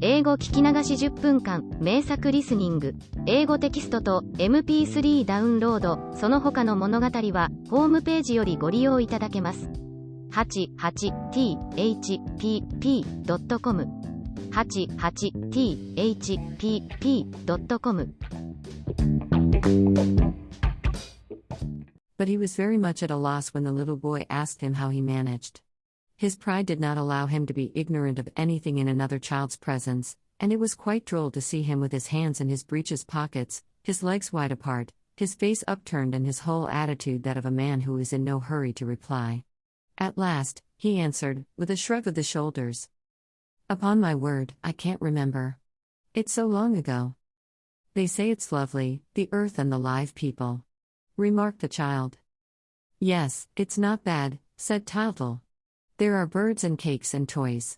英語聞き流し10分間、名作リスニング、英語テキストと MP3 ダウンロード、その他の物語は、ホームページよりご利用いただけます。88thpp.com 88thpp.com But he was very much at a loss when the little boy asked him how he managed. His pride did not allow him to be ignorant of anything in another child's presence, and it was quite droll to see him with his hands in his breeches pockets, his legs wide apart, his face upturned, and his whole attitude that of a man who is in no hurry to reply. At last, he answered, with a shrug of the shoulders. "Upon my word, I can't remember. It's so long ago. They say it's lovely, the earth and the live people," remarked the child. "Yes, it's not bad," said Tyltyl. "There are birds and cakes and toys.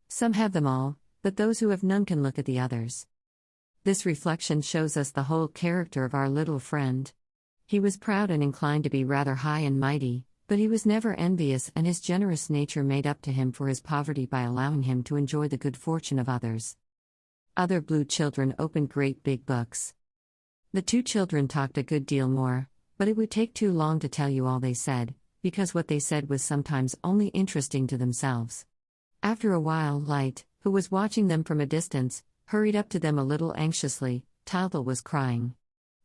Some have them all, but those who have none can look at the others." This reflection shows us the whole character of our little friend. He was proud and inclined to be rather high and mighty, but he was never envious, and his generous nature made up to him for his poverty by allowing him to enjoy the good fortune of others. Other blue children opened great big books. The two children talked a good deal more, but it would take too long to tell you all they said, because what they said was sometimes only interesting to themselves. After a while, Light, who was watching them from a distance, hurried up to them a little anxiously. Tyltyl was crying.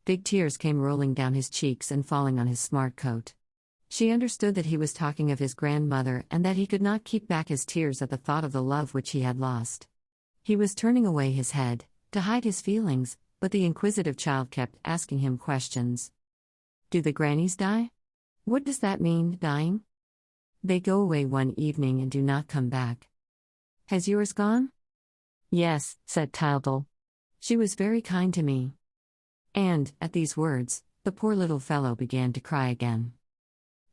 Big tears came rolling down his cheeks and falling on his smart coat. She understood that he was talking of his grandmother and that he could not keep back his tears at the thought of the love which he had lost. He was turning away his head, to hide his feelings, but the inquisitive child kept asking him questions. "Do the grannies die? What does that mean, dying?" "They go away one evening and do not come back." "Has yours gone?" "Yes," said Tyltyl. "She was very kind to me." And, at these words, the poor little fellow began to cry again.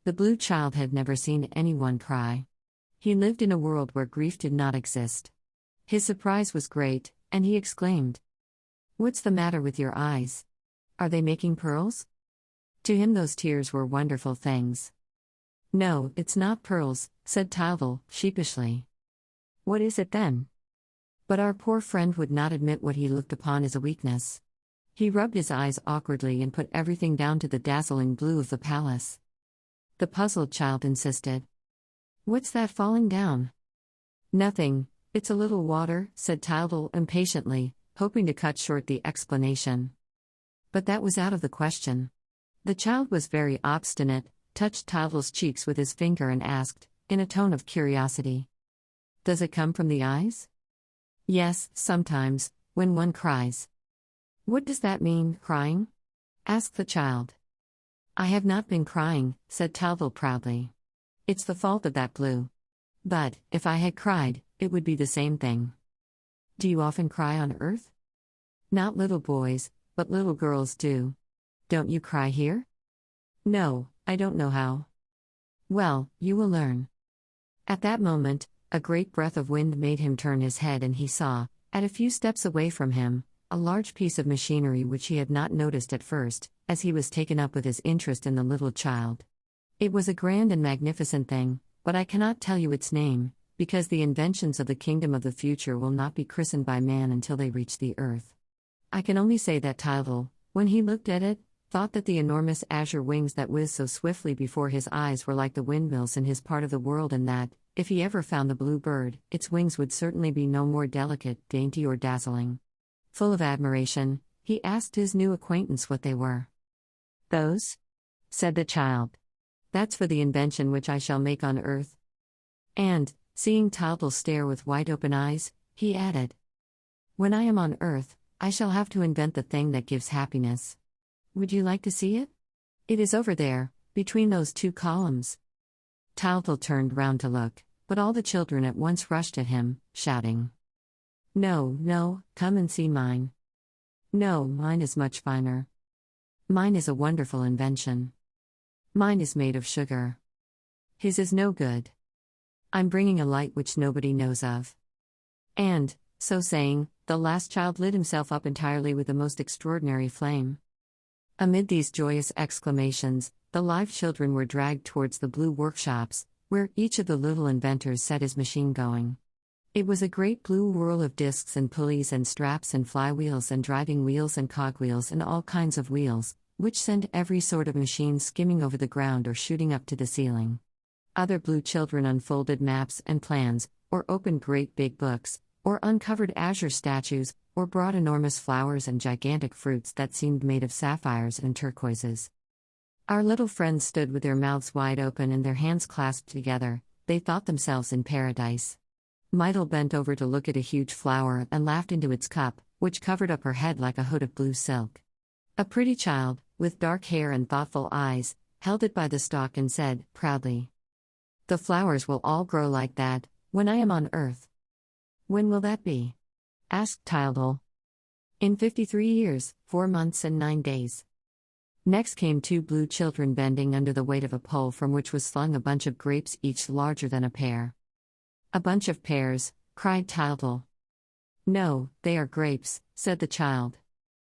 The blue child had never seen anyone cry. He lived in a world where grief did not exist. His surprise was great, and he exclaimed, "What's the matter with your eyes? Are they making pearls?" To him those tears were wonderful things. "No, it's not pearls," said Tyltyl, sheepishly. "What is it then?" But our poor friend would not admit what he looked upon as a weakness. He rubbed his eyes awkwardly and put everything down to the dazzling blue of the palace. The puzzled child insisted. "What's that falling down?" "Nothing, it's a little water," said Tyltyl impatiently, hoping to cut short the explanation. But that was out of the question. The child was very obstinate, touched Tyltyl's cheeks with his finger and asked, in a tone of curiosity, "Does it come from the eyes?" "Yes, sometimes, when one cries." "What does that mean, crying?" asked the child. "I have not been crying," said Tyltyl proudly. "It's the fault of that blue. But, if I had cried, it would be the same thing." "Do you often cry on earth?" "Not little boys, but little girls do. Don't you cry here?" "No, I don't know how." "Well, you will learn." At that moment, a great breath of wind made him turn his head, and he saw, at a few steps away from him, a large piece of machinery which he had not noticed at first, as he was taken up with his interest in the little child. It was a grand and magnificent thing, but I cannot tell you its name, because the inventions of the kingdom of the future will not be christened by man until they reach the earth. I can only say that Tyltyl, when he looked at it, thought that the enormous azure wings that whizzed so swiftly before his eyes were like the windmills in his part of the world, and that, if he ever found the blue bird, its wings would certainly be no more delicate, dainty, or dazzling. Full of admiration, he asked his new acquaintance what they were. "Those?" said the child. "That's for the invention which I shall make on earth." And, seeing Tyltyl stare with wide-open eyes, he added, "When I am on earth, I shall have to invent the thing that gives happiness. Would you like to see it? It is over there, between those two columns." Tyltyl turned round to look, but all the children at once rushed at him, shouting, "No, no, come and see mine. No, mine is much finer. Mine is a wonderful invention. Mine is made of sugar. His is no good. I'm bringing a light which nobody knows of." And, so saying, the last child lit himself up entirely with the most extraordinary flame. Amid these joyous exclamations, the live children were dragged towards the blue workshops, where each of the little inventors set his machine going. It was a great blue whirl of discs and pulleys and straps and flywheels and driving wheels and cogwheels and all kinds of wheels, which sent every sort of machine skimming over the ground or shooting up to the ceiling. Other blue children unfolded maps and plans, or opened great big books, or uncovered azure statues, or brought enormous flowers and gigantic fruits that seemed made of sapphires and turquoises. Our little friends stood with their mouths wide open and their hands clasped together. They thought themselves in paradise. Myrtle bent over to look at a huge flower and laughed into its cup, which covered up her head like a hood of blue silk. A pretty child, with dark hair and thoughtful eyes, held it by the stalk and said, proudly, "The flowers will all grow like that, when I am on earth." "When will that be?" asked Tildal. "In 53 years, 4 months and 9 days. Next came 2 blue children bending under the weight of a pole from which was slung a bunch of grapes each larger than a pear. "A bunch of pears," cried Tildal. "No, they are grapes," said the child.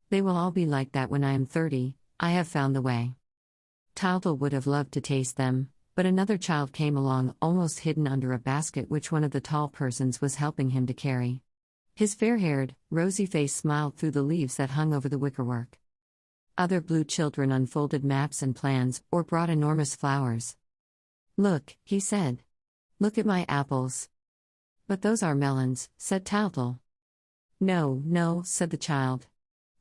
"They will all be like that when I am 30, I have found the way." Tildal would have loved to taste them, but another child came along almost hidden under a basket which one of the tall persons was helping him to carry. His fair-haired, rosy face smiled through the leaves that hung over the wickerwork. Other blue children unfolded maps and plans, or brought enormous flowers. "Look," he said. "Look at my apples." "But those are melons," said Tildal. "No, no," said the child.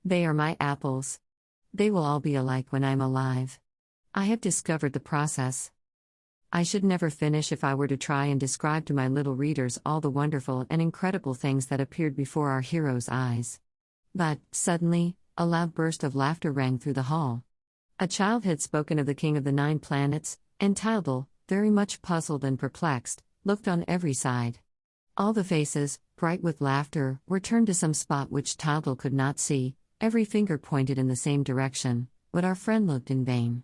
"They are my apples. They will all be alike when I'm alive. I have discovered the process. I should never finish if I were to try and describe to my little readers all the wonderful and incredible things that appeared before our hero's eyes." But, suddenly, a loud burst of laughter rang through the hall. A child had spoken of the king of the 9 planets, and Tildal, very much puzzled and perplexed, looked on every side. All the faces, bright with laughter, were turned to some spot which Tildal could not see. Every finger pointed in the same direction, but our friend looked in vain.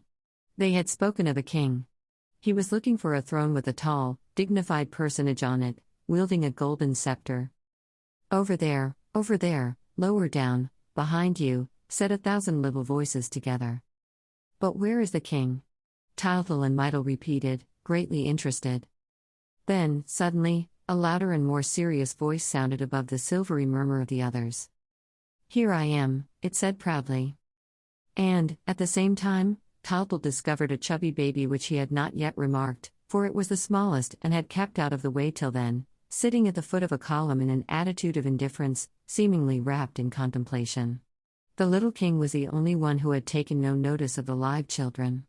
They had spoken of a king. He was looking for a throne with a tall, dignified personage on it, wielding a golden scepter. Over there, lower down, behind you," said 1,000 little voices together. "But where is the king?" Tildal and Myrtle repeated, greatly interested. Then, suddenly, a louder and more serious voice sounded above the silvery murmur of the others. "Here I am," it said proudly. And, at the same time, Tildal discovered a chubby baby which he had not yet remarked, for it was the smallest and had kept out of the way till then, sitting at the foot of a column in an attitude of indifference, seemingly wrapped in contemplation. The little king was the only one who had taken no notice of the live children.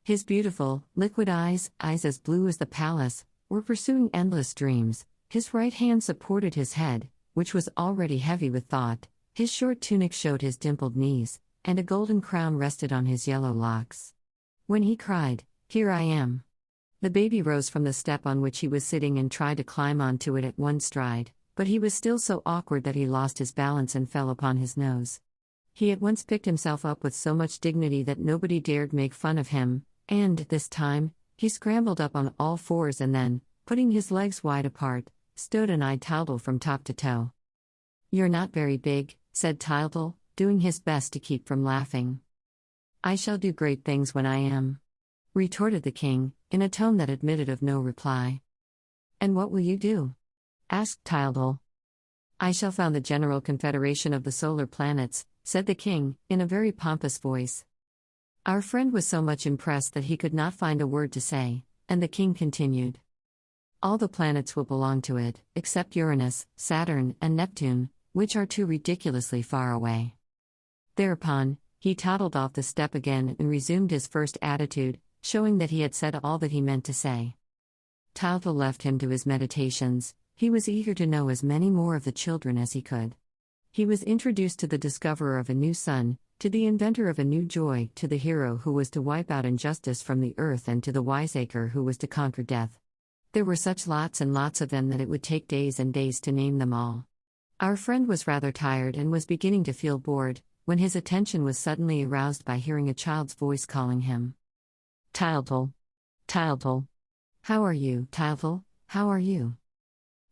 His beautiful, liquid eyes as blue as the palace, were pursuing endless dreams. His right hand supported his head, which was already heavy with thought, his short tunic showed his dimpled knees, and a golden crown rested on his yellow locks. When he cried, "Here I am," the baby rose from the step on which he was sitting and tried to climb onto it at one stride, but he was still so awkward that he lost his balance and fell upon his nose. He at once picked himself up with so much dignity that nobody dared make fun of him, and, this time, he scrambled up on all fours and then, putting his legs wide apart, stood and eyed Tildal from top to toe. "You're not very big," said Tildal, doing his best to keep from laughing. "I shall do great things when I am," retorted the king, in a tone that admitted of no reply. "And what will you do?" asked Tildal. "I shall found the General Confederation of the Solar Planets," said the king, in a very pompous voice. Our friend was so much impressed that he could not find a word to say, and the king continued. "All the planets will belong to it, except Uranus, Saturn, and Neptune, which are too ridiculously far away." Thereupon, he toddled off the step again and resumed his first attitude, showing that he had said all that he meant to say. Tildal left him to his meditations. He was eager to know as many more of the children as he could. He was introduced to the discoverer of a new sun, to the inventor of a new joy, to the hero who was to wipe out injustice from the earth, and to the wiseacre who was to conquer death. There were such lots and lots of them that it would take days and days to name them all. Our friend was rather tired and was beginning to feel bored, when his attention was suddenly aroused by hearing a child's voice calling him. "Tildal! Tildal! How are you, Tildal? How are you?"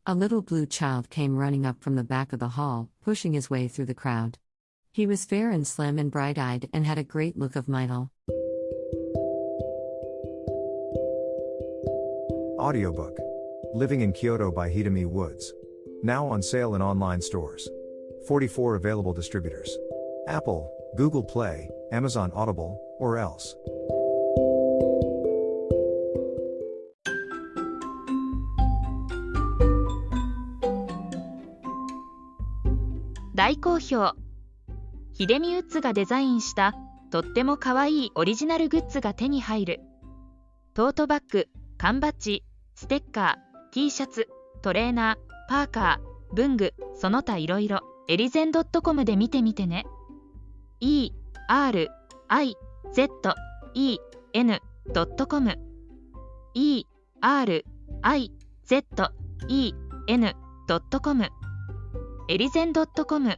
A little blue child came running up from the back of the hall, pushing his way through the crowd. He was fair and slim and bright-eyed and had a great look of Myrtle. Audiobook. Living in Kyoto by Hidemi Woods. Now on sale in online stores. 44 available distributors. Apple, Google Play, Amazon Audible, or else. 大好評。秀美ウッズがデザインしたとってもかわいいオリジナルグッズが手に入る。トートバッグ、缶バッジ、ステッカー、T シャツ、トレーナー、パーカー、文具、その他いろいろ、エリゼン .com で見てみてね。erizen.com erizen.com エリゼン .com。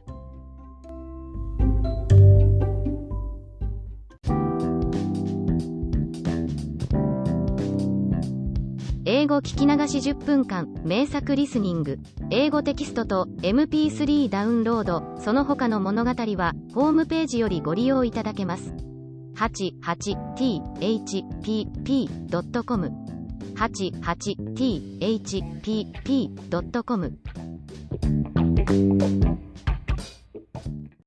英語聞き流し10分間名作リスニング。英語テキストと MP3 ダウンロード、その他の物語はホームページよりご利用いただけます。88thpp.com 88thpp.com